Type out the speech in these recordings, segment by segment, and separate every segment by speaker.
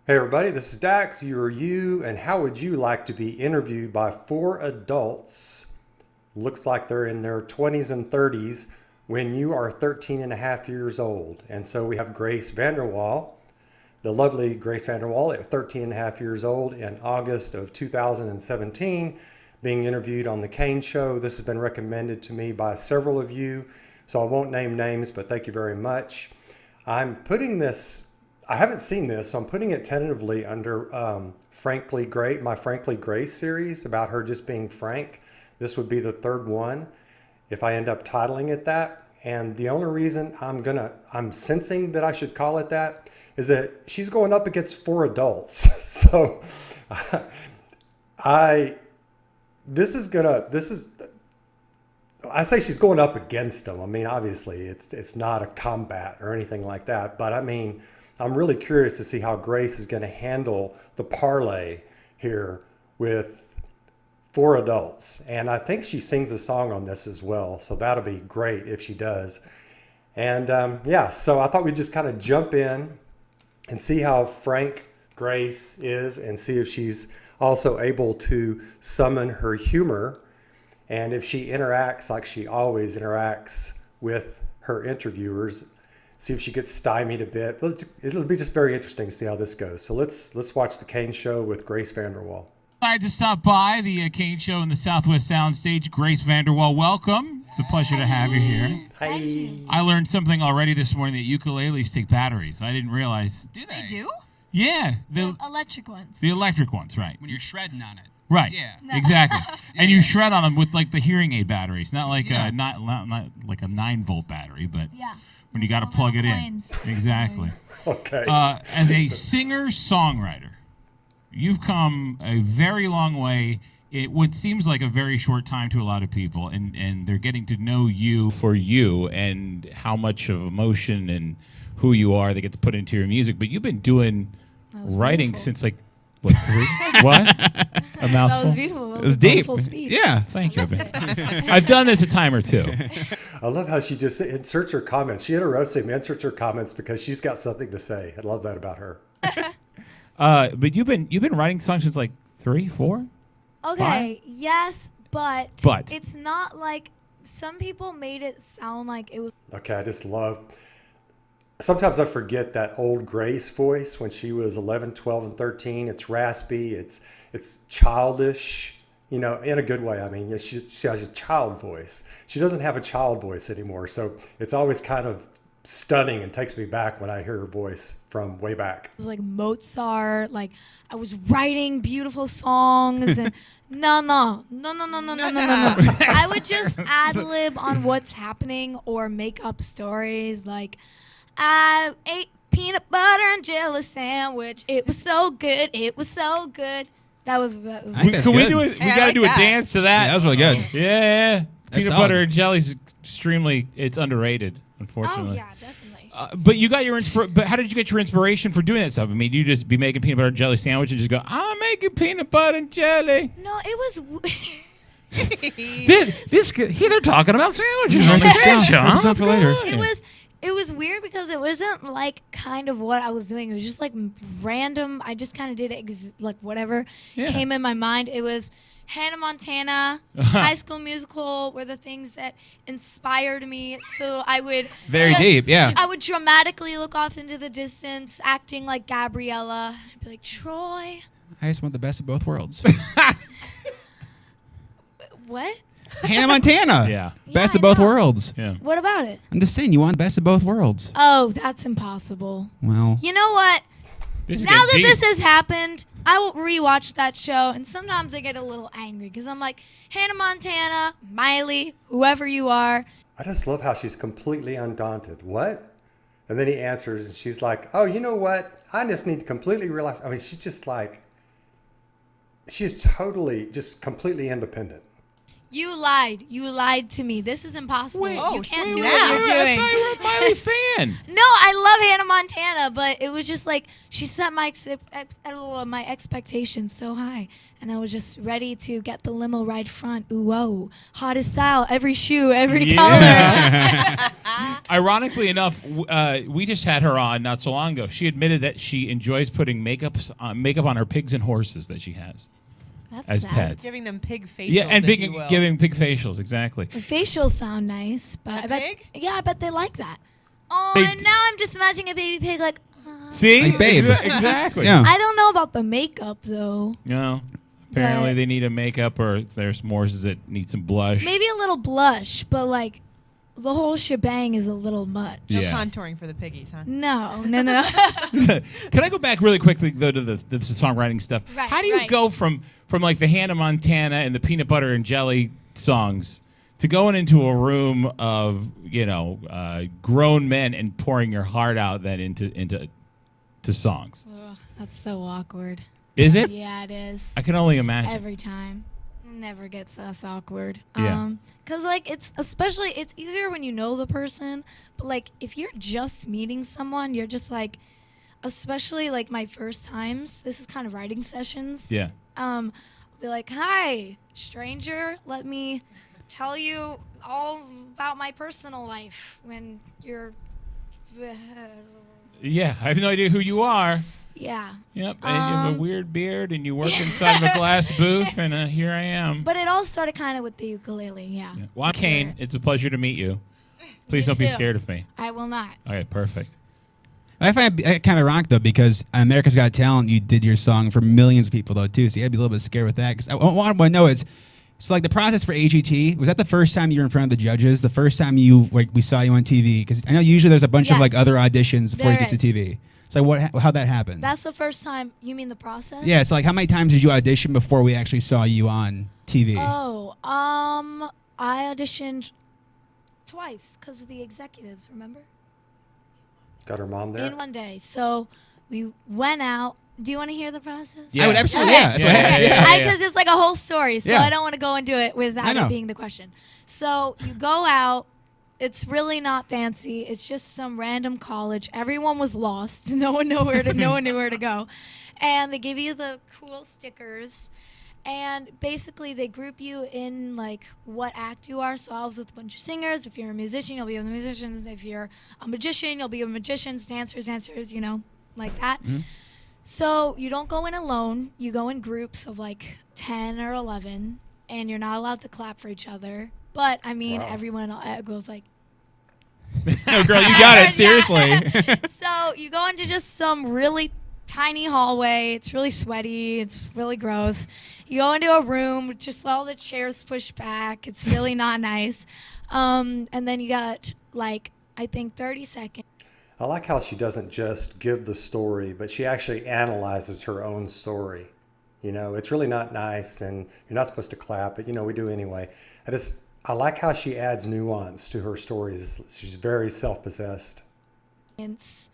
Speaker 1: Hey everybody, this is Dax, you are you, and how would you like to be interviewed by four adults, looks like they're in their 20s and 30s, when you are 13 and a half years old? And so we have Grace Vanderwaal, the lovely Grace Vanderwaal at 13 and a half years old in August of 2017, being interviewed on the Kane show. This has been recommended to me by several of you, so I won't name names, but thank you very much. I'm putting this, I haven't seen this, so I'm putting it tentatively under Frankly Great, my Frankly Grace series about her just being frank. This would be the third one if I end up titling it that. And the only reason I'm sensing that I should call it that is that she's going up against four adults. So I say she's going up against them. I mean, obviously it's not a combat or anything like that, but I mean, I'm really curious to see how Grace is going to handle the parlay here with four adults. And I think she sings a song on this as well, so that'll be great if she does. And so I thought we'd just kind of jump in and see how frank Grace is and see if she's also able to summon her humor and if she interacts like she always interacts with her interviewers. See if she gets stymied a bit. It'll be just very interesting to see how this goes. So let's watch the Kane show with Grace Vanderwaal.
Speaker 2: Glad to stop by the Kane show in the Southwest Soundstage. Grace Vanderwaal, welcome. It's a pleasure to have you here.
Speaker 1: Hi.
Speaker 2: I learned something already this morning that ukuleles take batteries. I didn't realize.
Speaker 3: Do they?
Speaker 4: They do?
Speaker 2: Yeah,
Speaker 4: The electric ones.
Speaker 2: the electric ones, right?
Speaker 3: When you're shredding on it.
Speaker 2: Right.
Speaker 3: Yeah.
Speaker 2: Exactly. And you shred on them with like the hearing aid batteries, not like
Speaker 3: Yeah.
Speaker 2: not like a 9-volt battery, but
Speaker 4: Yeah.
Speaker 2: when you got to
Speaker 4: All
Speaker 2: plug it
Speaker 4: little
Speaker 2: in.
Speaker 4: coins.
Speaker 2: Exactly.
Speaker 1: Okay.
Speaker 2: As a singer-songwriter, you've come a very long way. It what seems like a very short time to a lot of people, and they're getting to know you for you and how much of emotion and who you are that gets put into your music. But you've been doing writing
Speaker 4: beautiful.
Speaker 2: since like, what, 3? What? A mouthful?
Speaker 4: That was beautiful. That
Speaker 5: It was deep.
Speaker 4: beautiful speech.
Speaker 5: Yeah.
Speaker 2: Thank you. I've done this a time or two.
Speaker 1: I love how she just inserts her comments. She interrupts him, inserts her comments because she's got something to say. I love that about her.
Speaker 2: But you've been writing songs since like 3, 4?
Speaker 4: Okay, yes, but
Speaker 2: But.
Speaker 4: it's not like some people made it sound like it was.
Speaker 1: Okay, I just love. Sometimes I forget that old Grace voice when she was 11, 12, and 13. It's raspy. It's childish, in a good way. I mean, she has a child voice. She doesn't have a child voice anymore. So it's always kind of stunning and takes me back when I hear her voice from way back.
Speaker 4: It was like Mozart. Like I was writing beautiful songs, and no. I would just ad lib on what's happening or make up stories. Like I ate peanut butter and jelly sandwich. It was so good. It was so good. That was.
Speaker 5: I think that's
Speaker 2: Can we
Speaker 5: good.
Speaker 2: do it? We
Speaker 6: Hey, I
Speaker 2: got to
Speaker 6: like
Speaker 2: do a
Speaker 6: that.
Speaker 2: dance to that.
Speaker 5: Yeah, that was really good.
Speaker 2: Yeah.
Speaker 5: That's
Speaker 2: Peanut
Speaker 5: solid.
Speaker 2: butter and jelly is it's underrated,
Speaker 4: Oh
Speaker 2: unfortunately.
Speaker 4: yeah, definitely.
Speaker 2: But you got your but how did you get your inspiration for doing that stuff? I mean, you just be making peanut butter and jelly sandwich and just go, I'm making peanut butter and jelly.
Speaker 4: No, it was.
Speaker 2: They're talking about sandwiches.
Speaker 5: Write this down. Write this down for later.
Speaker 4: It was weird because it wasn't like kind of what I was doing. It was just like random. I just kind of did it like whatever
Speaker 2: Yeah.
Speaker 4: came in my mind. It was Hannah Montana, High School Musical were the things that inspired me. So I would
Speaker 5: Very deep, yeah.
Speaker 4: I would dramatically look off into the distance, acting like Gabriella. I'd be like, Troy,
Speaker 5: I just want the best of both worlds.
Speaker 4: what?
Speaker 5: Hannah Montana.
Speaker 2: Yeah.
Speaker 5: Best
Speaker 4: Yeah,
Speaker 5: of both
Speaker 4: I know.
Speaker 5: worlds.
Speaker 2: Yeah.
Speaker 4: What about it?
Speaker 5: I'm just saying, you want the best of both worlds.
Speaker 4: Oh, that's impossible.
Speaker 5: Well,
Speaker 4: You know what?
Speaker 2: This is
Speaker 4: Now
Speaker 2: getting
Speaker 4: that
Speaker 2: deep.
Speaker 4: this has happened, I will rewatch that show, and sometimes I get a little angry because I'm like, Hannah Montana, Miley, whoever you are.
Speaker 1: I just love how she's completely undaunted. What? And then he answers, and she's like, oh, you know what? I just need to completely realize. I mean, she's just like, she's totally, just completely independent.
Speaker 4: You lied. You lied to me. This is impossible.
Speaker 2: Wait,
Speaker 4: you can't do
Speaker 2: wait,
Speaker 4: what you're
Speaker 2: I
Speaker 4: doing.
Speaker 2: thought you were a Miley fan.
Speaker 4: No, I love Hannah Montana, but it was just like she set my my expectations so high, and I was just ready to get the limo ride front. Ooh, whoa, hottest style, every shoe, every color.
Speaker 2: Ironically enough, we just had her on not so long ago. She admitted that she enjoys putting makeup on her pigs and horses that she has
Speaker 4: That's
Speaker 2: as
Speaker 4: sad.
Speaker 2: pets.
Speaker 3: Giving them pig facials.
Speaker 2: Yeah, and
Speaker 3: if you will.
Speaker 2: giving pig facials, exactly.
Speaker 4: Facials sound nice, but
Speaker 3: A
Speaker 4: I bet.
Speaker 3: pig?
Speaker 4: Yeah, I bet they like that. Oh,
Speaker 2: They
Speaker 4: and now I'm just imagining a baby pig like.
Speaker 2: See?
Speaker 5: Like Babe.
Speaker 2: Exactly.
Speaker 5: Yeah.
Speaker 4: I don't know about the makeup though.
Speaker 2: No. Apparently
Speaker 4: But-
Speaker 2: they need a makeup, or there's Morses that need some blush.
Speaker 4: Maybe a little blush, but like the whole shebang is a little much.
Speaker 3: No
Speaker 2: Yeah.
Speaker 3: contouring for the piggies, huh?
Speaker 4: No.
Speaker 2: Can I go back really quickly though to the songwriting stuff?
Speaker 4: Right,
Speaker 2: How do you
Speaker 4: right.
Speaker 2: go from like the Hannah Montana and the peanut butter and jelly songs to going into a room of grown men and pouring your heart out then into songs?
Speaker 4: Ugh, that's so awkward.
Speaker 2: Is it?
Speaker 4: Yeah, it is.
Speaker 2: I can only imagine.
Speaker 4: Every time. Never gets less awkward.
Speaker 2: Yeah.
Speaker 4: Cause like it's easier when you know the person, but like if you're just meeting someone, you're just like, especially like my first times. This is kind of writing sessions.
Speaker 2: Yeah.
Speaker 4: I'll be like, hi, stranger. Let me tell you all about my personal life when you're.
Speaker 2: Yeah. I have no idea who you are.
Speaker 4: Yeah.
Speaker 2: Yep. And you have a weird beard and you work inside of a glass booth, and here I am.
Speaker 4: But it all started kind of with the ukulele. Yeah.
Speaker 2: Yeah. Well, I'm Kane. It's a pleasure to meet you. Please
Speaker 4: Me
Speaker 2: don't be
Speaker 4: too.
Speaker 2: scared of me.
Speaker 4: I will not.
Speaker 2: All right. Perfect.
Speaker 5: I find it kind of ironic though, because America's Got Talent, you did your song for millions of people though too, so you had to be a little bit scared with that. Because what I want to know is, so like the process for AGT, was that the first time you were in front of the judges? The first time we saw you on TV? Because I know usually there's a bunch of
Speaker 4: Yeah.
Speaker 5: like other auditions before you
Speaker 4: There
Speaker 5: get to
Speaker 4: is.
Speaker 5: TV. So how'd that happen?
Speaker 4: That's the first time. You mean the process?
Speaker 5: Yeah. So like, how many times did you audition before we actually saw you on TV?
Speaker 4: Oh, I auditioned twice because of the executives. Remember?
Speaker 1: Got her mom there.
Speaker 4: In one day. So we went out. Do you want to hear the process?
Speaker 2: Yeah.
Speaker 5: I would absolutely.
Speaker 4: Okay.
Speaker 5: Yeah. That's what I asked, yeah.
Speaker 4: Because it's like a whole story, so
Speaker 5: Yeah.
Speaker 4: I don't want to go into it
Speaker 5: I
Speaker 4: without
Speaker 5: know.
Speaker 4: it being the question. So you go out. It's really not fancy. It's just some random college. Everyone was lost. No one knew where to go. And they give you the cool stickers. And basically they group you in like what act you are. So I was with a bunch of singers. If you're a musician, you'll be with the musicians. If you're a magician, you'll be with magicians, dancers, like that.
Speaker 5: Mm-hmm.
Speaker 4: So you don't go in alone. You go in groups of like 10 or 11, and you're not allowed to clap for each other. But I mean,
Speaker 1: Wow.
Speaker 4: everyone goes like.
Speaker 5: No, girl, you got it. Seriously.
Speaker 4: So you go into just some really tiny hallway. It's really sweaty. It's really gross. You go into a room with just all the chairs pushed back. It's really not nice. And then you got like, I think 30 seconds.
Speaker 1: I like how she doesn't just give the story, but she actually analyzes her own story. It's really not nice, and you're not supposed to clap, but we do anyway. I like how she adds nuance to her stories. She's very self-possessed.
Speaker 4: It's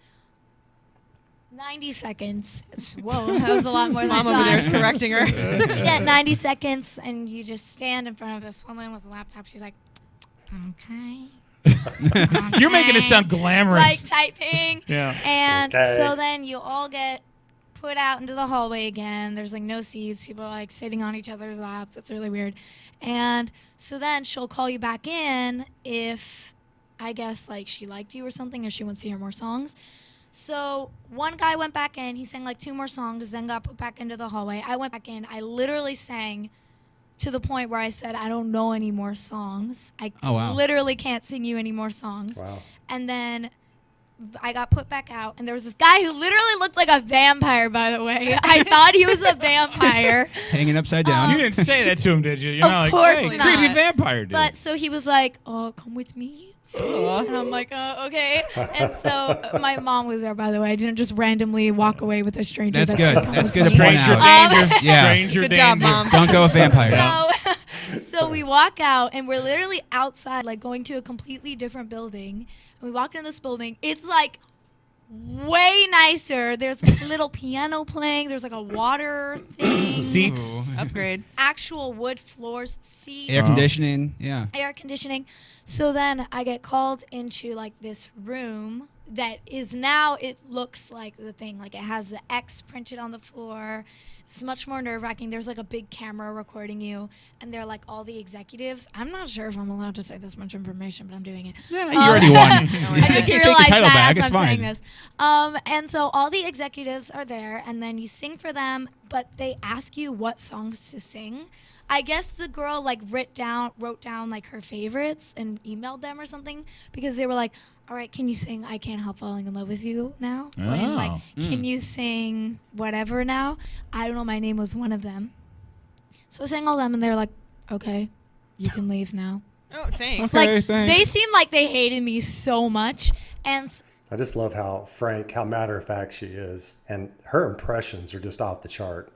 Speaker 4: 90 seconds. Whoa, that was a lot more than
Speaker 3: Mom
Speaker 4: I
Speaker 3: over
Speaker 4: thought.
Speaker 3: there is correcting her.
Speaker 4: You get 90 seconds, and you just stand in front of this woman with a laptop. She's like, okay.
Speaker 2: You're making it sound glamorous.
Speaker 4: Like typing.
Speaker 2: Yeah.
Speaker 4: And
Speaker 1: Okay.
Speaker 4: so then you all get put out into the hallway again. There's like no seats. People are like sitting on each other's laps. It's really weird. And so then she'll call you back in if, I guess, like she liked you or something, or she wants to hear more songs. So one guy went back in. He sang like 2 more songs, then got put back into the hallway. I went back in. I literally sang to the point where I said, I don't know any more songs. I
Speaker 5: Oh, wow.
Speaker 4: literally can't sing you any more songs.
Speaker 1: Wow.
Speaker 4: And then I got put back out, and there was this guy who literally looked like a vampire, by the way. I thought he was a vampire.
Speaker 5: Hanging upside down.
Speaker 2: You didn't say that to him, did you? You're
Speaker 4: Of
Speaker 2: not like,
Speaker 4: course
Speaker 2: hey,
Speaker 4: not.
Speaker 2: creepy vampire dude.
Speaker 4: But so he was like, oh, come with me. please?" And I'm like, okay. And so my mom was there, by the way. I didn't just randomly walk away with a stranger.
Speaker 5: That's
Speaker 4: that
Speaker 5: good.
Speaker 4: said, "Come
Speaker 5: That's
Speaker 4: with
Speaker 5: good to
Speaker 4: me."
Speaker 5: point
Speaker 2: Stranger
Speaker 5: out.
Speaker 2: danger.
Speaker 5: Yeah.
Speaker 2: Stranger
Speaker 3: Good job,
Speaker 2: danger.
Speaker 3: Mom.
Speaker 5: Don't go with vampires.
Speaker 4: So we walk out, and we're literally outside, like going to a completely different building. And we walk into this building. It's like way nicer. There's like a little piano playing. There's like a water thing.
Speaker 2: Seats.
Speaker 3: Upgrade.
Speaker 4: Actual wood floors, seats,
Speaker 5: Air conditioning. Yeah.
Speaker 4: air conditioning. So then I get called into like this room that is now, it looks like the thing. Like it has the X printed on the floor. It's much more nerve-wracking. There's like a big camera recording you, and they're like all the executives. I'm not sure if I'm allowed to say this much information, but I'm doing it.
Speaker 5: Yeah, you already won.
Speaker 4: I just
Speaker 5: Take the
Speaker 4: realized
Speaker 5: title
Speaker 4: that
Speaker 5: back,
Speaker 4: as
Speaker 5: it's
Speaker 4: I'm saying
Speaker 5: fine.
Speaker 4: this. And so all the executives are there, and then you sing for them, but they ask you what songs to sing. I guess the girl like wrote down like her favorites and emailed them or something, because they were like, all right, can you sing I Can't Help Falling in Love with You now? And like, can you sing whatever now? I don't know, my name was one of them. So I sang all them, and they're like, okay, you can leave now.
Speaker 3: Oh, thanks.
Speaker 5: Okay,
Speaker 4: Like,
Speaker 5: thanks.
Speaker 4: they seemed like they hated me so much. And
Speaker 1: I just love how frank, how matter of fact she is. And her impressions are just off the chart.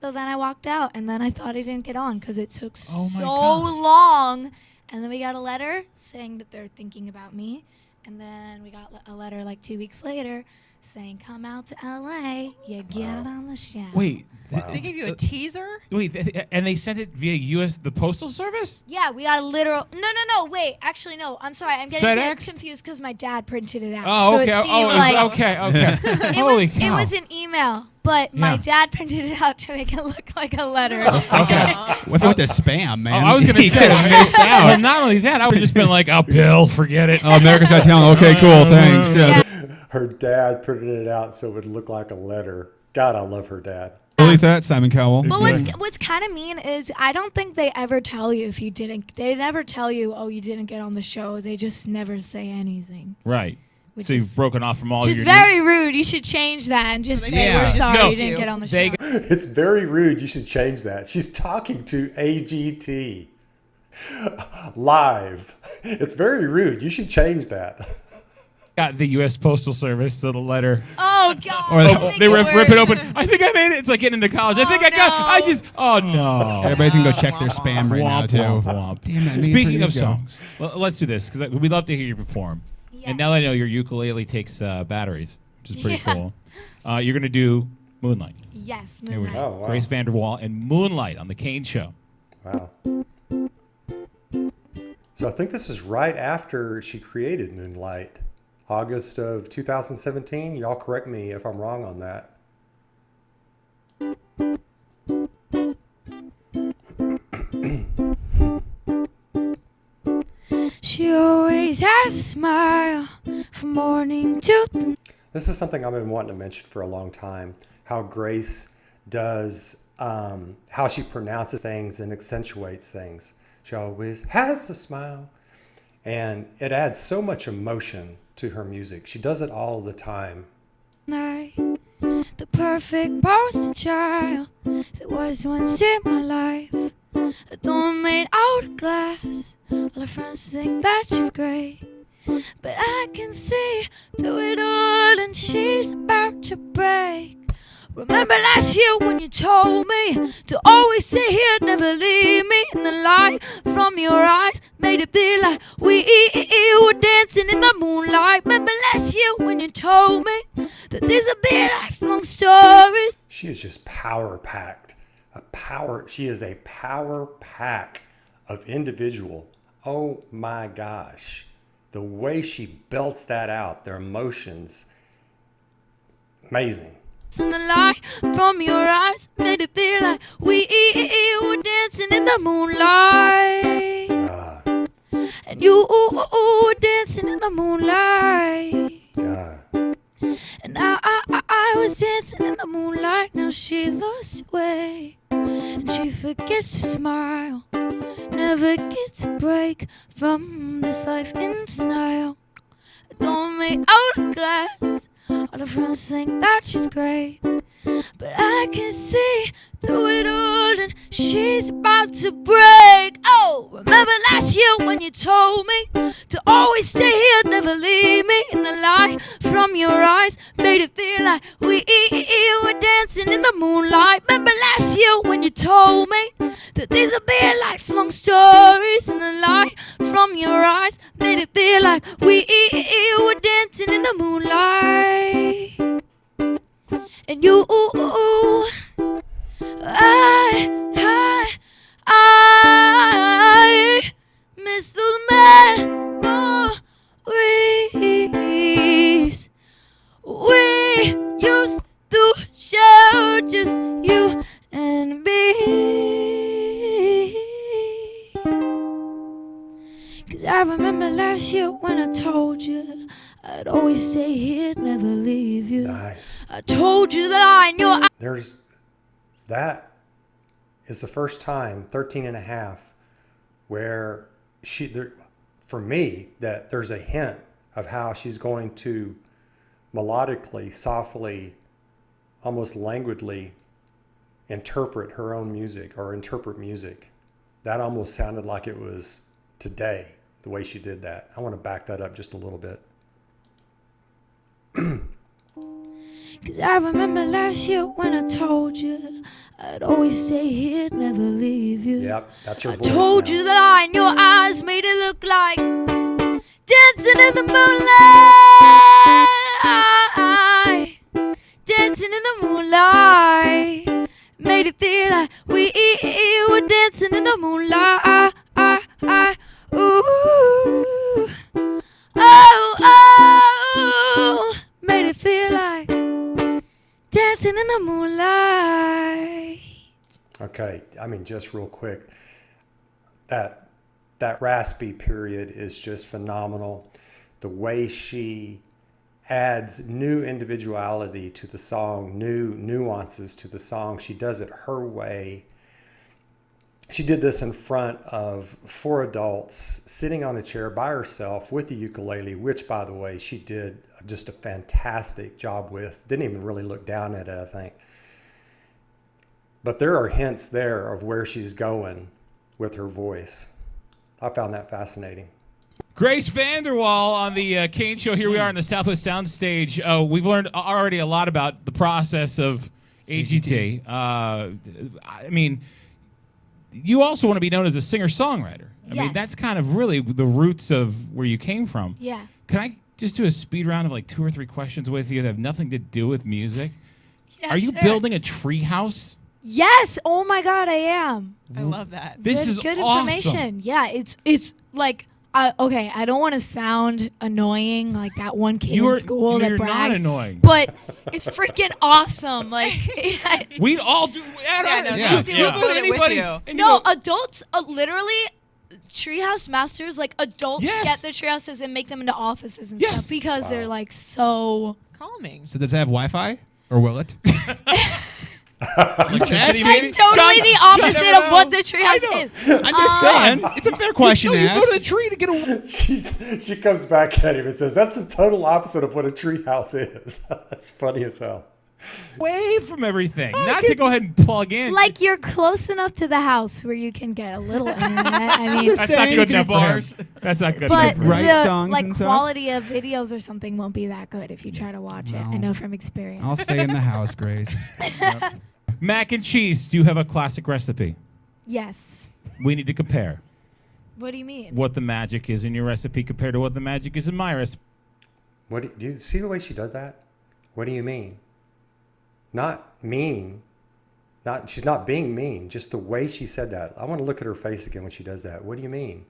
Speaker 4: so then I walked out, and then I thought I didn't get on because it took
Speaker 2: Oh my
Speaker 4: so
Speaker 2: God.
Speaker 4: long. And then we got a letter saying that they're thinking about me. And then we got a letter like 2 weeks later saying, come out to LA, you get on the show.
Speaker 2: Wait.
Speaker 1: Wow.
Speaker 3: They gave you a teaser?
Speaker 2: Wait. And they sent it via the Postal Service?
Speaker 4: Yeah, we got a literal. No, wait. Actually, no. I'm sorry. I'm getting
Speaker 2: FedEx?
Speaker 4: confused because my dad printed it out.
Speaker 2: Oh,
Speaker 4: so
Speaker 2: okay.
Speaker 4: It seemed like
Speaker 2: Okay.
Speaker 4: it
Speaker 2: Holy
Speaker 4: was,
Speaker 2: cow.
Speaker 4: It was an email, but my
Speaker 2: Yeah.
Speaker 4: dad printed it out to make it look like a letter.
Speaker 2: Okay.
Speaker 5: What about the spam, man?
Speaker 2: I was going to say, I missed out. Well, not only that, I would have just been like, oh, Bill, forget it.
Speaker 5: Oh, America's Got Talent. Okay, cool. Thanks.
Speaker 4: Yeah.
Speaker 1: Her dad printed it out so it would look like a letter. God, I love her dad.
Speaker 5: Delete that, Simon Cowell.
Speaker 4: But what's kind of mean is I don't think they ever tell you if you didn't. They never tell you, oh, you didn't get on the show. They just never say anything.
Speaker 2: Right.
Speaker 4: Which
Speaker 2: So
Speaker 4: is
Speaker 2: you've broken off from all
Speaker 4: which
Speaker 2: your...
Speaker 4: is very rude. You should change that and just
Speaker 3: So
Speaker 4: say
Speaker 3: they
Speaker 5: Yeah.
Speaker 4: we're
Speaker 5: just
Speaker 4: sorry
Speaker 2: no.
Speaker 4: you didn't get on the
Speaker 2: They-
Speaker 4: show.
Speaker 1: It's very rude. You should change that. She's talking to AGT live. It's very rude. You should change that.
Speaker 2: Got the U.S. Postal Service, the letter.
Speaker 4: Oh God!
Speaker 5: Or
Speaker 4: don't
Speaker 2: Oh,
Speaker 4: make
Speaker 2: they
Speaker 4: it
Speaker 2: rip
Speaker 4: worse.
Speaker 2: it open. I think I made it. It's like getting into college. I think I got.
Speaker 4: no.
Speaker 2: Oh no.
Speaker 5: Everybody's going to go check their spam right now,
Speaker 2: Womp,
Speaker 5: too.
Speaker 2: womp, womp.
Speaker 5: Damn, that made it
Speaker 2: Speaking
Speaker 5: 3
Speaker 2: of
Speaker 5: years ago.
Speaker 2: songs, well, let's do this because we'd love to hear you perform.
Speaker 4: Yeah.
Speaker 2: And now that I know your ukulele takes batteries, which is pretty
Speaker 4: Yeah.
Speaker 2: cool, you're going to do Moonlight.
Speaker 4: Yes,
Speaker 2: Here we
Speaker 4: Moonlight.
Speaker 2: go.
Speaker 1: Oh, wow.
Speaker 2: Grace Vanderwaal and Moonlight on the Kane Show.
Speaker 1: Wow. So I think this is right after she created Moonlight, August of 2017. Y'all correct me if I'm wrong on that.
Speaker 4: She always has a smile from morning to
Speaker 1: This is something I've been wanting to mention for a long time, how Grace does, how she pronounces things and accentuates things. She always has a smile. And it adds so much emotion to her music. She does it all the time.
Speaker 4: night. The perfect poster child that was once in my life. A doll made out of glass. All her friends think that she's great, but I can see through it all, and she's about to break. Remember last year when you told me to always stay here, never leave me, and the light from your eyes made it be like we were dancing in the moonlight. Remember last year when you told me that this would be a lifelong story.
Speaker 1: She is just power packed. She is a power pack of individual. Oh my gosh. The way she belts that out, their emotions, amazing.
Speaker 4: And the light from your eyes made it be like we were dancing in the moonlight. And you were dancing in the moonlight. And I was dancing in the moonlight. Now she lost her way, and she forgets to smile, never gets a break from this life in denial. A doll made out of glass. All her friends think that she's great, but I can see through it all, and she's about to break. Oh, remember last year when you told me to always stay here, never leave me, in the light from your eyes made it feel like we were dancing dancing in the moonlight. Remember last year when you told me that these would be lifelong stories, and the light from your eyes made it feel like we were dancing in the moonlight. And you, I miss those memories we used to share, just you and me. 'Cause I remember last year when I told you I'd always stay here, never leave you.
Speaker 1: Nice.
Speaker 4: I told you that I knew
Speaker 1: That is the first time, 13 and a half, where for me, that there's a hint of how she's going to melodically, softly, almost languidly interpret her own music or interpret music. That almost sounded like it was today, the way she did that. I want to back that up just a little bit.
Speaker 4: 'Cause I remember last year when I told you I'd always stay here, never leave you.
Speaker 1: Yep, that's your
Speaker 4: I
Speaker 1: voice
Speaker 4: told
Speaker 1: now.
Speaker 4: you that I in your eyes made it look like dancing in the moonlight. Dancing in the moonlight made it feel like we were dancing in the moonlight. Ooh, oh, made it feel like dancing in the moonlight.
Speaker 1: Okay, I mean, just real quick, that raspy period is just phenomenal. The way she adds new individuality to the song, new nuances to the song. She does it her way. She did this in front of 4 adults sitting on a chair by herself with the ukulele, which, by the way, she did just a fantastic job with. Didn't even really look down at it, I think. But there are hints there of where she's going with her voice. I found that fascinating.
Speaker 2: Grace Vanderwaal on the Kane Show. Here we are on the Southwest Soundstage. We've learned already a lot about the process of AGT. I mean, you also want to be known as a singer-songwriter. I mean,
Speaker 4: Yes.
Speaker 2: that's kind of really the roots of where you came from.
Speaker 4: Yeah.
Speaker 2: Can I just do a speed round of like 2 or 3 questions with you that have nothing to do with music?
Speaker 4: Yeah,
Speaker 2: Are you
Speaker 4: sure.
Speaker 2: building a treehouse?
Speaker 4: Yes. Oh my God, I am.
Speaker 3: I love that.
Speaker 2: This
Speaker 4: good,
Speaker 2: is
Speaker 4: good
Speaker 2: awesome.
Speaker 4: information. Yeah, it's like okay. I don't want to sound annoying like that one kid in school that
Speaker 2: you're
Speaker 4: brags,
Speaker 2: not annoying.
Speaker 4: but it's freaking awesome. Like
Speaker 2: We all do.
Speaker 3: Yeah, no,
Speaker 2: yeah.
Speaker 3: these two
Speaker 2: Yeah.
Speaker 3: will put it with you.
Speaker 2: And
Speaker 4: no,
Speaker 2: go,
Speaker 4: adults literally. Treehouse masters, like adults,
Speaker 2: Yes.
Speaker 4: get the treehouses and make them into offices and
Speaker 2: Yes.
Speaker 4: stuff because they're like so.
Speaker 3: Calming.
Speaker 5: So does it have Wi-Fi, or will it?
Speaker 2: Like,
Speaker 5: ask me.
Speaker 4: Like totally the opposite of what the treehouse is.
Speaker 5: I'm just saying. It's a fair question to
Speaker 2: you
Speaker 5: ask.
Speaker 2: go to the tree to get a.
Speaker 1: She comes back at him and says, "That's the total opposite of what a treehouse is." That's funny as hell.
Speaker 2: Away from everything. Not to go ahead and plug in.
Speaker 4: Like you're close enough to the house where you can get a little internet. I mean,
Speaker 2: That's not good enough for him. That's not good
Speaker 4: but
Speaker 2: enough for him.
Speaker 5: Write
Speaker 4: the
Speaker 5: songs
Speaker 4: like
Speaker 5: and stuff?
Speaker 4: quality of videos or something won't be that good if you try to watch it. I know from experience.
Speaker 5: I'll stay in the house, Grace.
Speaker 2: Mac and cheese. Do you have a classic recipe?
Speaker 4: Yes.
Speaker 2: We need to compare
Speaker 4: What do you mean?
Speaker 2: what the magic is in your recipe compared to what the magic is in my recipe.
Speaker 1: What do you see the way she does that? What do you mean? Not mean. She's not being mean. Just the way she said that. I want to look at her face again when she does that. What do you mean?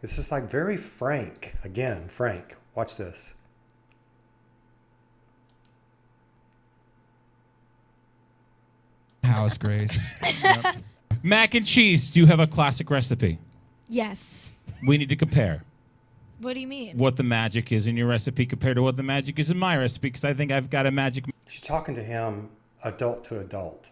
Speaker 1: It's just like very frank. Again, frank. Watch this.
Speaker 5: House, Grace.
Speaker 2: Mac and cheese. Do you have a classic recipe?
Speaker 4: Yes.
Speaker 2: We need to compare
Speaker 4: What do you mean?
Speaker 2: what the magic is in your recipe compared to what the magic is in my recipe, because I think I've got a magic.
Speaker 1: She's talking to him adult to adult.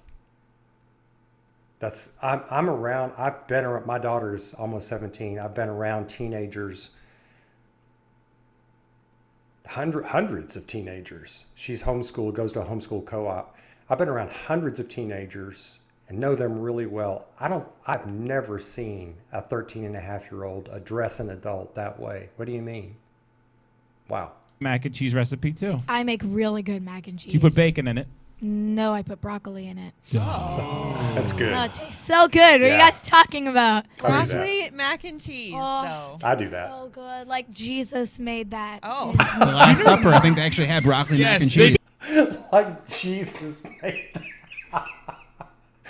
Speaker 1: I'm around, I've been around, my daughter's almost 17. I've been around teenagers, hundreds of teenagers. She's homeschooled, goes to a homeschool co-op. I've been around hundreds of teenagers and know them really well. I've never seen a 13-and-a-half-year-old address an adult that way. What do you mean? Wow.
Speaker 2: Mac and cheese recipe too.
Speaker 4: I make really good mac and cheese.
Speaker 2: Do you put bacon in it?
Speaker 4: No, I put broccoli in it.
Speaker 1: That's good.
Speaker 4: Oh, it tastes so good. What are you
Speaker 1: Yeah.
Speaker 4: guys talking about?
Speaker 1: I do that.
Speaker 3: Broccoli, mac and cheese,
Speaker 4: Oh.
Speaker 3: though.
Speaker 1: I do that.
Speaker 4: So good. Like Jesus made that.
Speaker 3: Oh.
Speaker 5: The Last Supper, I think they actually had broccoli mac and cheese.
Speaker 1: Like Jesus made that.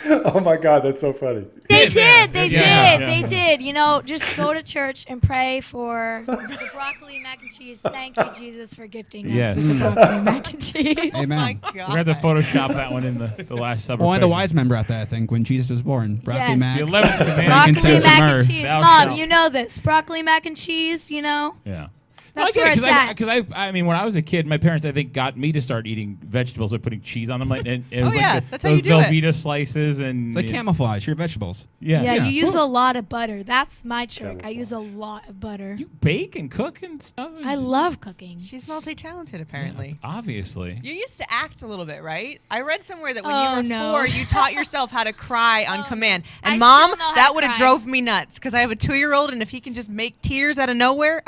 Speaker 1: Oh my God, that's so funny.
Speaker 4: They did. They
Speaker 2: Yeah.
Speaker 4: did. They did. You know, just go to church and pray for the broccoli mac and cheese. Thank you, Jesus, for gifting us
Speaker 2: Yes.
Speaker 4: with the broccoli mac and cheese.
Speaker 3: Oh my
Speaker 5: Amen.
Speaker 3: God.
Speaker 2: We're going to have to Photoshop that one in the Last Supper.
Speaker 5: Only the
Speaker 2: picture.
Speaker 5: wise men brought that, I think, when Jesus was born. Broccoli
Speaker 4: Yes.
Speaker 5: mac.
Speaker 2: The 11th commandment.
Speaker 4: Broccoli
Speaker 5: Frankincense
Speaker 4: mac
Speaker 5: and myrrh.
Speaker 4: and cheese.
Speaker 2: Thou
Speaker 4: Mom,
Speaker 2: shalt.
Speaker 4: you know this. Broccoli mac and cheese, you know?
Speaker 2: Yeah.
Speaker 4: That's where it's at.
Speaker 2: Because I mean, when I was a kid, my parents, I think, got me to start eating vegetables by putting cheese on them. Like, and it was
Speaker 3: yeah,
Speaker 2: like
Speaker 3: that's how you
Speaker 2: those
Speaker 3: do it.
Speaker 2: Velveeta slices and
Speaker 5: It's like camouflage. Your vegetables.
Speaker 2: Yeah.
Speaker 4: Yeah,
Speaker 5: Yeah.
Speaker 4: you use a lot of butter. That's my trick. I
Speaker 1: Camouflage.
Speaker 4: use a lot of butter.
Speaker 2: You bake and cook and stuff.
Speaker 4: I love cooking.
Speaker 3: She's multi-talented, apparently.
Speaker 2: Obviously.
Speaker 3: You used to act a little bit, right? I read somewhere that when
Speaker 4: Oh,
Speaker 3: you were
Speaker 4: no.
Speaker 3: 4, you taught yourself how to cry on command. And
Speaker 4: I
Speaker 3: Mom,
Speaker 4: still know how
Speaker 3: that
Speaker 4: to
Speaker 3: would have
Speaker 4: cry.
Speaker 3: drove me nuts because I have a 2-year-old, and if he can just make tears out of nowhere,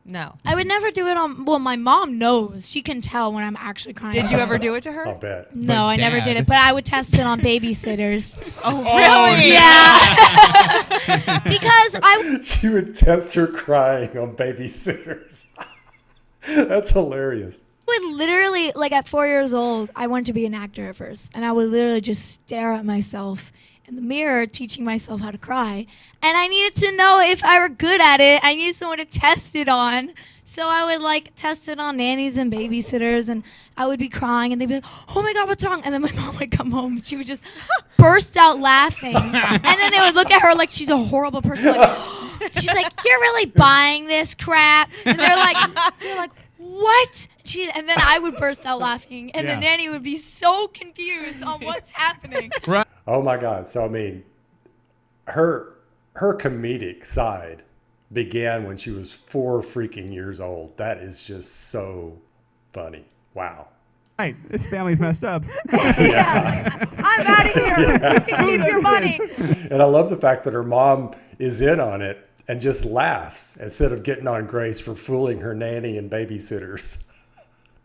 Speaker 3: no.
Speaker 4: I would never do it on. Well, my mom knows. She can tell when I'm actually crying.
Speaker 3: Did you ever do it to her?
Speaker 1: I'll bet.
Speaker 4: No,
Speaker 5: But
Speaker 4: I never did
Speaker 5: Dad-
Speaker 4: it. But I would test it on babysitters.
Speaker 3: Oh, really?
Speaker 4: Yeah. Because I
Speaker 1: She would test her crying on babysitters. That's hilarious.
Speaker 4: would literally, like at 4 years old, I wanted to be an actor at first. And I would literally just stare at myself in the mirror, teaching myself how to cry. And I needed to know if I were good at it. I needed someone to test it on. So I would like test it on nannies and babysitters, and I would be crying, and they'd be like, "Oh my God, what's wrong?" And then my mom would come home, and she would just burst out laughing, and then they would look at her like she's a horrible person. Like, she's like, "You're really buying this crap?" And they're like, "What?" And then I would burst out laughing, and the nanny would be so confused on what's happening.
Speaker 2: Right.
Speaker 1: Oh my God. So I mean, her comedic side began when she was 4 freaking years old. That is just so funny. Wow.
Speaker 5: Right. This family's messed up.
Speaker 4: I'm out of here. You can keep your money.
Speaker 1: And I love the fact that her mom is in on it and just laughs instead of getting on Grace for fooling her nanny and babysitters.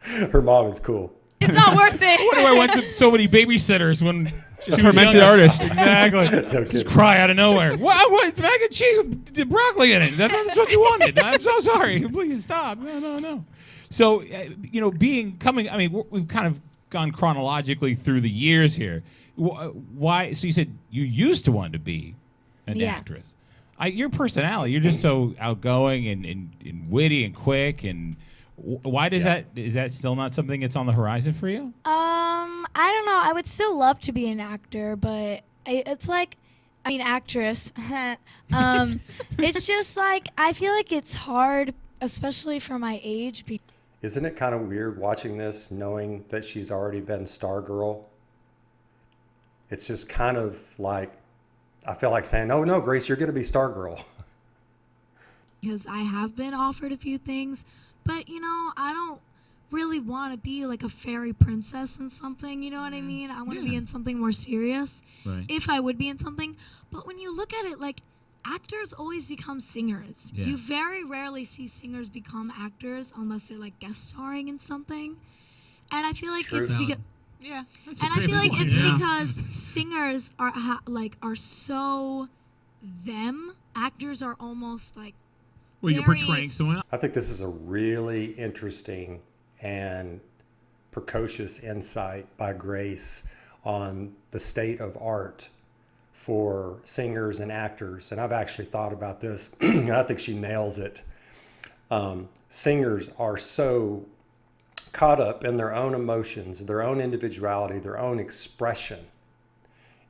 Speaker 1: Her mom is cool.
Speaker 4: It's not worth it.
Speaker 2: Why do I went to so many babysitters when she was
Speaker 5: tormented
Speaker 2: younger?
Speaker 5: artist.
Speaker 2: Exactly.
Speaker 1: No
Speaker 2: Just
Speaker 1: kidding.
Speaker 2: cry out of nowhere. What? It's mac and cheese with broccoli in it. That's what you wanted. I'm so sorry. Please stop. No. So, I mean, we've kind of gone chronologically through the years here. Why? So you said you used to want to be an actress. Your personality, you're just so outgoing and witty and quick. And why does that? Is that still not something that's on the horizon for you?
Speaker 4: I don't know. I would still love to be an actor, but actress. It's just like, I feel like it's hard, especially for my age.
Speaker 1: Isn't it kind of weird watching this, knowing that she's already been Stargirl? It's just kind of like, I feel like saying, "Oh no, Grace, you're going to be Stargirl."
Speaker 4: Because I have been offered a few things, but I don't really want to be like a fairy princess in something, you know what I mean? I want to be in something more serious,
Speaker 2: Right.
Speaker 4: if I would be in something. But when you look at it, like, actors always become singers.
Speaker 2: Yeah.
Speaker 4: You very rarely see singers become actors unless they're like guest starring in something. And I feel like
Speaker 1: True.
Speaker 4: it's because
Speaker 3: Yeah.
Speaker 4: and I feel like it's because singers are so them. Actors are almost like
Speaker 6: You're
Speaker 4: very-
Speaker 6: portraying someone else.
Speaker 1: I think this is a really interesting and precocious insight by Grace on the state of art for singers and actors. And I've actually thought about this, and I think she nails it. Singers are so caught up in their own emotions, their own individuality, their own expression,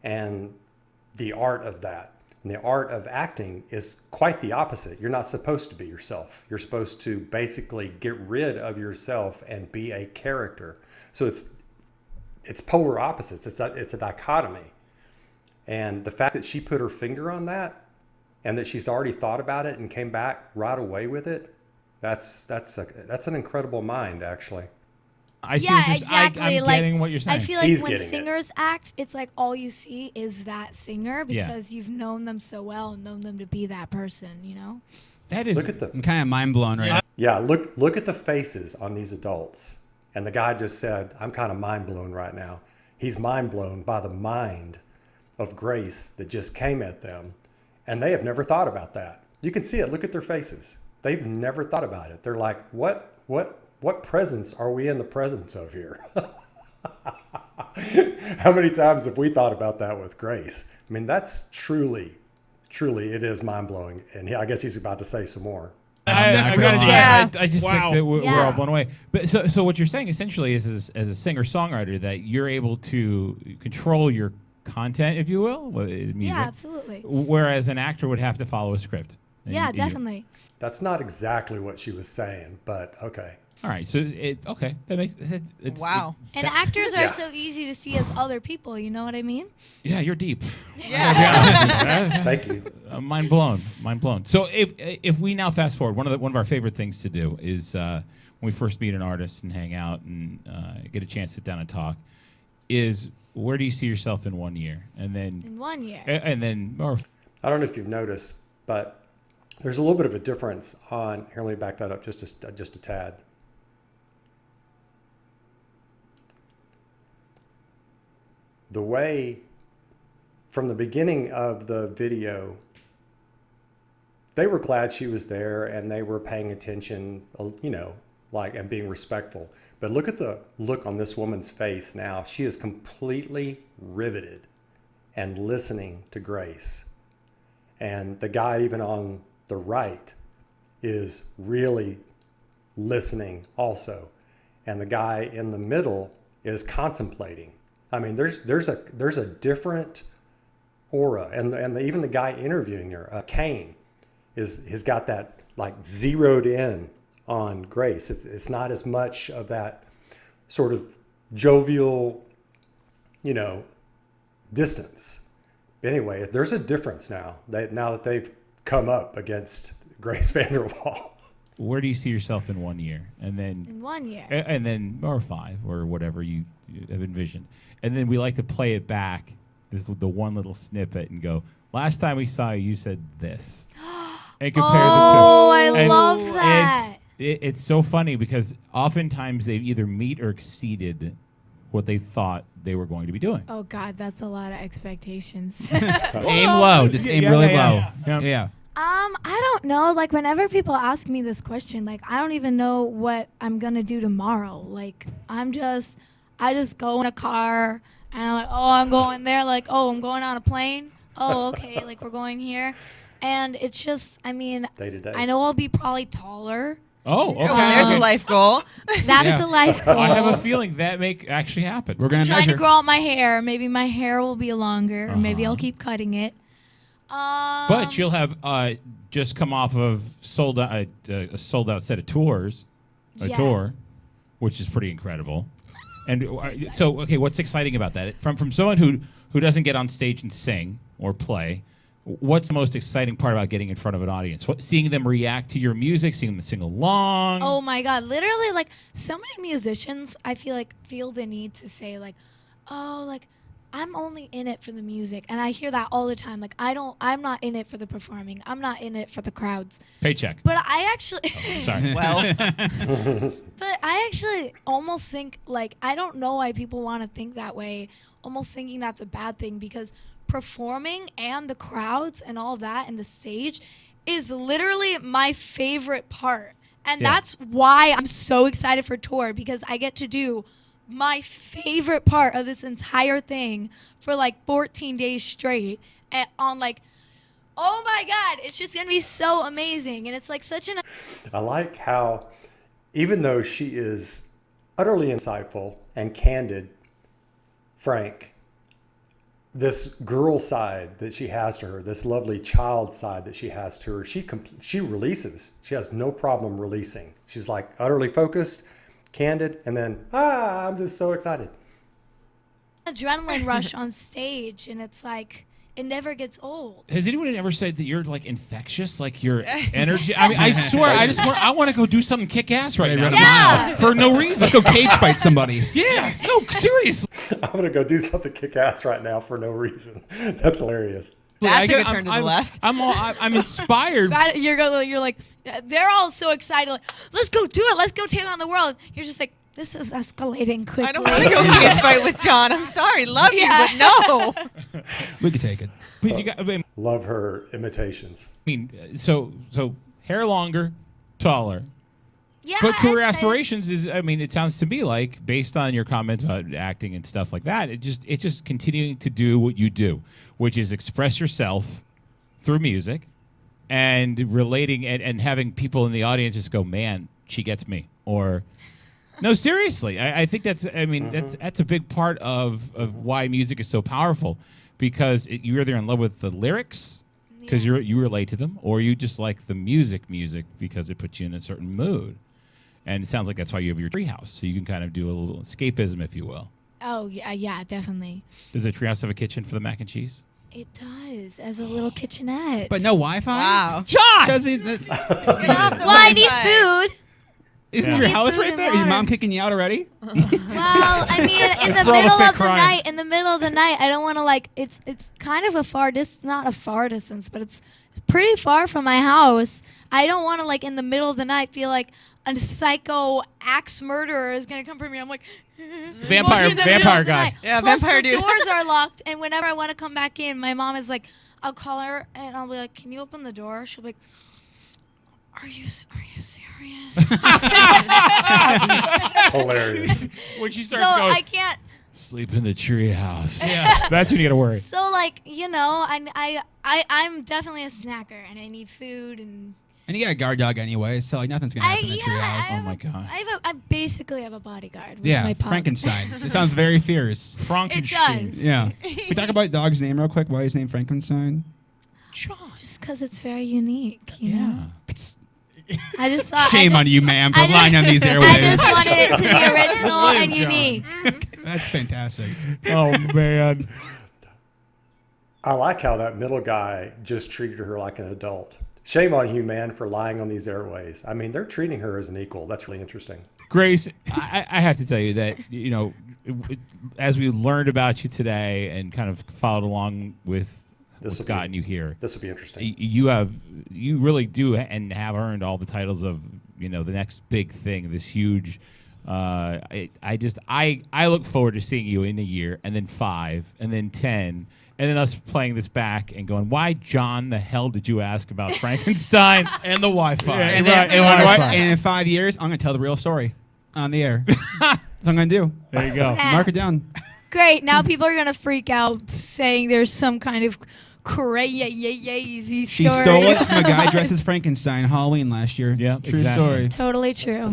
Speaker 1: and the art of that. And the art of acting is quite the opposite. You're not supposed to be yourself. You're supposed to basically get rid of yourself and be a character. So it's polar opposites. It's a dichotomy. And the fact that she put her finger on that, and that she's already thought about it and came back right away with it, that's an incredible mind, actually.
Speaker 2: I see.
Speaker 4: Yeah,
Speaker 2: what you're,
Speaker 4: exactly.
Speaker 2: I'm
Speaker 4: like,
Speaker 2: getting what you're saying.
Speaker 4: I feel like
Speaker 1: He's
Speaker 4: when
Speaker 1: getting it.
Speaker 4: singers act, it's like all you see is that singer
Speaker 2: Yeah.
Speaker 4: because you've known them so well and known them to be that person, you know?
Speaker 2: that is.
Speaker 1: Look at the
Speaker 5: I'm kind of mind blown right now.
Speaker 1: Yeah, look at the faces on these adults. And the guy just said, I'm kind of mind blown right now. He's mind blown by the mind of grace that just came at them. And they have never thought about that. You can see it. Look at their faces. They've never thought about it. They're like, what presence are we in the presence of here? How many times have we thought about that with grace? I mean, that's truly, it is mind blowing. And I guess he's about to say some more.
Speaker 6: I
Speaker 5: not
Speaker 6: gotta
Speaker 5: gonna
Speaker 6: say,
Speaker 3: lie.
Speaker 6: I just
Speaker 7: Wow.
Speaker 6: think that we're
Speaker 4: Yeah.
Speaker 6: all blown away. But so what you're saying essentially is, as a singer-songwriter, that you're able to control your content, if you will, music,
Speaker 7: Yeah, absolutely.
Speaker 6: whereas an actor would have to follow a script. And
Speaker 7: Yeah,
Speaker 6: you-
Speaker 7: definitely.
Speaker 1: That's not exactly what she was saying, but okay.
Speaker 6: All right, so that makes it's
Speaker 3: Wow.
Speaker 4: And actors are so easy to see as other people, you know what I mean?
Speaker 6: Yeah, you're deep.
Speaker 3: Yeah.
Speaker 1: Thank you.
Speaker 6: Mind blown. So if we now fast forward, one of our favorite things to do is when we first meet an artist and hang out and get a chance to sit down and talk, is where do you see yourself in 1 year, and then
Speaker 4: In 1 year.
Speaker 6: and then or
Speaker 1: I don't know if you've noticed, but there's a little bit of a difference on, here, let me back that up just a tad. The way, from the beginning of the video, they were glad she was there and they were paying attention, and being respectful. But look at the look on this woman's face now. She is completely riveted and listening to Grace. And the guy even on the right is really listening also. And the guy in the middle is contemplating. I mean, there's a different aura, and even the guy interviewing her, Kane, has got that like zeroed in on Grace. It's not as much of that sort of jovial, distance. Anyway, there's a difference now that they've come up against Grace Vanderwaal.
Speaker 6: where do you see yourself in 1 year, and then
Speaker 7: In 1 year.
Speaker 6: and then or 5 or whatever you have envisioned, and then we like to play it back, the one little snippet, and go, last time we saw you, you said this, and compare
Speaker 7: Oh,
Speaker 6: the two.
Speaker 7: I
Speaker 6: And
Speaker 7: love that.
Speaker 6: It's so funny because oftentimes they either meet or exceeded what they thought they were going to be doing.
Speaker 7: Oh God, that's a lot of expectations.
Speaker 5: Aim low. Just aim
Speaker 6: Yeah,
Speaker 5: really
Speaker 6: yeah,
Speaker 5: low.
Speaker 6: yeah.
Speaker 5: Yeah.
Speaker 7: I don't know. Like, whenever people ask me this question, like, I don't even know what I'm gonna do tomorrow. Like, I just go
Speaker 4: In a car, and I'm like, oh, I'm going there. Like, oh, I'm going on a plane. Oh, okay. Like, we're going here. And it's just, I mean,
Speaker 1: Day to day.
Speaker 4: I know I'll be probably taller.
Speaker 6: Oh, okay.
Speaker 3: Oh, there's
Speaker 6: okay.
Speaker 3: a life goal.
Speaker 4: That's
Speaker 5: Yeah.
Speaker 4: a life goal.
Speaker 6: I have a feeling that may actually happen.
Speaker 5: We're gonna
Speaker 4: Trying to
Speaker 5: measure.
Speaker 4: grow out my hair. Maybe my hair will be longer, or maybe
Speaker 6: Uh-huh.
Speaker 4: I'll keep cutting it.
Speaker 6: But you'll have just come off of a sold out set of tours,
Speaker 4: Yeah.
Speaker 6: tour, which is pretty incredible. And so, okay, what's exciting about that? From someone who doesn't get on stage and sing or play, what's the most exciting part about getting in front of an audience? Seeing them react to your music, seeing them sing along.
Speaker 4: Oh my God, literally, like, so many musicians, I feel the need to say, like, oh, like, I'm only in it for the music. And I hear that all the time. Like, I'm not in it for the performing. I'm not in it for the crowds.
Speaker 6: Paycheck.
Speaker 4: But I actually,
Speaker 6: Sorry.
Speaker 3: Well,
Speaker 4: but I actually almost think, like, I don't know why people want to think that way, almost thinking that's a bad thing, because performing and the crowds and all that and the stage is literally my favorite part. And
Speaker 6: Yeah.
Speaker 4: that's why I'm so excited for tour, because I get to do my favorite part of this entire thing for like 14 days straight on like, oh my God, it's just going to be so amazing. And it's like such an
Speaker 1: I like how, even though she is utterly insightful and candid, frank, this girl side that she has to her, this lovely child side that she has to her, she releases. She has no problem releasing. She's like utterly focused, candid, and then, I'm just so excited.
Speaker 4: adrenaline rush on stage, and it's like it never gets old.
Speaker 6: Has anyone ever said that you're like infectious, like your energy? I mean, I swear, I want to go do something kick ass right now.
Speaker 5: run a
Speaker 4: Yeah.
Speaker 6: For no reason.
Speaker 5: Let's go cage fight somebody.
Speaker 6: Yeah. No, seriously.
Speaker 1: I'm gonna go do something kick-ass right now for no reason. That's hilarious.
Speaker 3: that took a turn to the left.
Speaker 6: I'm inspired.
Speaker 4: You're like, they're all so excited, like, let's go do it, let's go take on the world. You're just like, This is escalating quickly.
Speaker 3: I don't want to go cage fight with John. I'm sorry. Love you, but no.
Speaker 5: We could take it.
Speaker 6: But you got, I
Speaker 1: Love her imitations.
Speaker 6: mean, so hair longer, taller.
Speaker 4: Yeah,
Speaker 6: But career
Speaker 4: I'd say-
Speaker 6: aspirations is, I mean, it sounds to me like, based on your comments about acting and stuff like that, it's just continuing to do what you do, which is express yourself through music and relating and having people in the audience just go, man, she gets me. Or, no, seriously, I think that's, I mean, that's a big part of why music is so powerful, because you're either in love with the lyrics because you relate to them, or you just like the music because it puts you in a certain mood. And it sounds like that's why you have your treehouse, so you can kind of do a little escapism, if you will.
Speaker 4: Oh, yeah, definitely.
Speaker 6: Does the treehouse have a kitchen for the mac and cheese?
Speaker 4: It does, as a little kitchenette.
Speaker 5: But no Wi-Fi?
Speaker 3: Wow.
Speaker 5: John! Does he,
Speaker 4: Well, I need food.
Speaker 5: isn't
Speaker 6: Yeah.
Speaker 5: your house
Speaker 4: Food
Speaker 5: right
Speaker 4: and
Speaker 5: there? Is your
Speaker 4: water.
Speaker 5: mom kicking you out already?
Speaker 4: Well, I mean, in the
Speaker 6: For all the
Speaker 4: middle
Speaker 6: fake
Speaker 4: of the
Speaker 6: crying.
Speaker 4: night, I don't want to it's kind of a far not a far distance, but it's pretty far from my house. I don't want to in the middle of the night feel like a psycho axe murderer is gonna come for me. I'm like
Speaker 6: Vampire
Speaker 4: walking in the middle of the
Speaker 6: guy.
Speaker 4: night.
Speaker 3: Yeah,
Speaker 4: Plus
Speaker 3: vampire
Speaker 4: the
Speaker 3: dude.
Speaker 4: doors are locked, and whenever I want to come back in, my mom is like, I'll call her and I'll be like, "Can you open the door?" She'll be like, Are you serious?
Speaker 1: Hilarious.
Speaker 6: When she
Speaker 4: So
Speaker 6: starts going,
Speaker 4: I can't.
Speaker 6: sleep in the treehouse. Yeah. That's when you got to worry.
Speaker 4: So I'm definitely a snacker, and I need food, and
Speaker 5: And you got a guard dog anyway, so nothing's going to happen in the treehouse.
Speaker 6: Oh, my gosh.
Speaker 4: I basically have a bodyguard. With
Speaker 5: Yeah,
Speaker 4: my pug.
Speaker 5: Frankenstein. It sounds very fierce.
Speaker 6: Frankenstein.
Speaker 4: does.
Speaker 5: Yeah. We talk about dog's name real quick. Why is his name Frankenstein?
Speaker 4: Just because it's very unique, you know.
Speaker 6: Yeah.
Speaker 4: I just thought.
Speaker 5: Shame on you, ma'am, for
Speaker 4: I just-
Speaker 5: lying on these
Speaker 4: I
Speaker 5: airwaves.
Speaker 4: just wanted it to be original and
Speaker 5: John.
Speaker 4: unique.
Speaker 5: That's fantastic.
Speaker 6: Oh, man.
Speaker 1: I like how that middle guy just treated her like an adult. Shame on you, man, for lying on these airways. I mean, they're treating her as an equal. That's really interesting.
Speaker 6: Grace, I have to tell you that, as we learned about you today and kind of followed along with what's
Speaker 1: will be-
Speaker 6: gotten you here,
Speaker 1: This will be interesting.
Speaker 6: you really do and have earned all the titles of, the next big thing, this huge, I look forward to seeing you in a year, and then 5, and then 10, and then us playing this back and going, why, John, the hell did you ask about Frankenstein?
Speaker 8: And the Wi-Fi.
Speaker 6: Yeah,
Speaker 5: And,
Speaker 6: right,
Speaker 5: then, and,
Speaker 6: Wi-Fi.
Speaker 5: and in 5 years, I'm going to tell the real story on the air. That's what I'm going to do.
Speaker 6: There you go.
Speaker 4: Yeah.
Speaker 5: Mark it down.
Speaker 4: Great. Now people are gonna freak out, saying there's some kind of crazy
Speaker 5: She
Speaker 4: story.
Speaker 5: stole it from a guy dressed as Frankenstein Halloween last year.
Speaker 6: Yeah,
Speaker 5: True
Speaker 6: exactly.
Speaker 5: story.
Speaker 4: Totally true.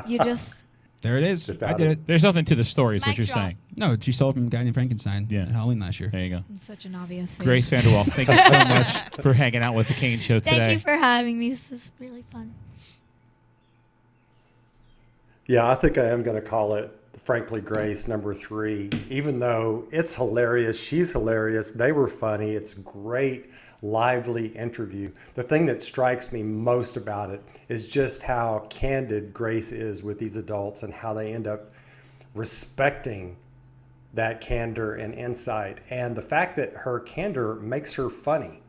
Speaker 4: You just.
Speaker 5: There it is.
Speaker 1: Just
Speaker 5: I
Speaker 1: out
Speaker 5: did
Speaker 1: it.
Speaker 5: it.
Speaker 6: There's nothing to the story, is what
Speaker 4: Mic
Speaker 6: you're
Speaker 4: drop.
Speaker 6: saying.
Speaker 5: No, she stole it from a guy named Frankenstein
Speaker 6: Yeah.
Speaker 5: at Halloween last year.
Speaker 6: There you go.
Speaker 4: It's such an obvious thing.
Speaker 6: Grace Vanderwaal, thank you so much for hanging out with the Kane Show today.
Speaker 4: Thank you for having me. This is really fun.
Speaker 1: Yeah, I think I am going to call it Frankly Grace number 3. Even though it's hilarious, she's hilarious, they were funny, it's a great, lively interview. The thing that strikes me most about it is just how candid Grace is with these adults and how they end up respecting that candor and insight. And the fact that her candor makes her funny.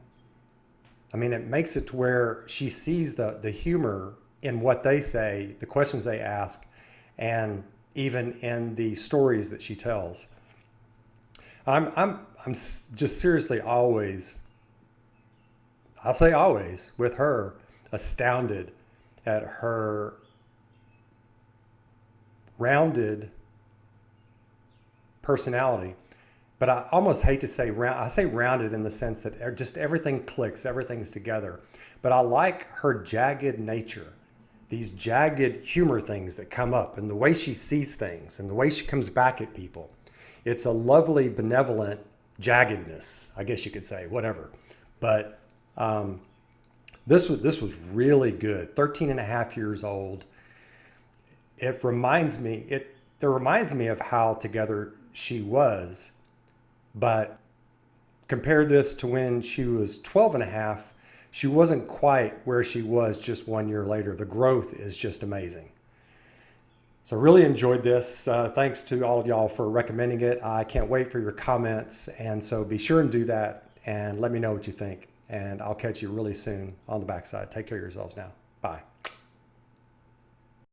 Speaker 1: I mean, it makes it to where she sees the humor in what they say, the questions they ask, and even in the stories that she tells. I'm just seriously always, I'll say always, with her, astounded at her rounded personality. But I almost hate to say round. I say rounded in the sense that just everything clicks, everything's together. But I like her jagged nature, these jagged humor things that come up, and the way she sees things, and the way she comes back at people. It's a lovely, benevolent jaggedness, I guess you could say, whatever. But this was really good. 13 and a half years old. It reminds me of how together she was. But compare this to when she was 12 and a half, she wasn't quite where she was just 1 year later. The growth is just amazing. So really enjoyed this. Thanks to all of y'all for recommending it. I can't wait for your comments. And so be sure and do that and let me know what you think. And I'll catch you really soon on the backside. Take care of yourselves now. Bye.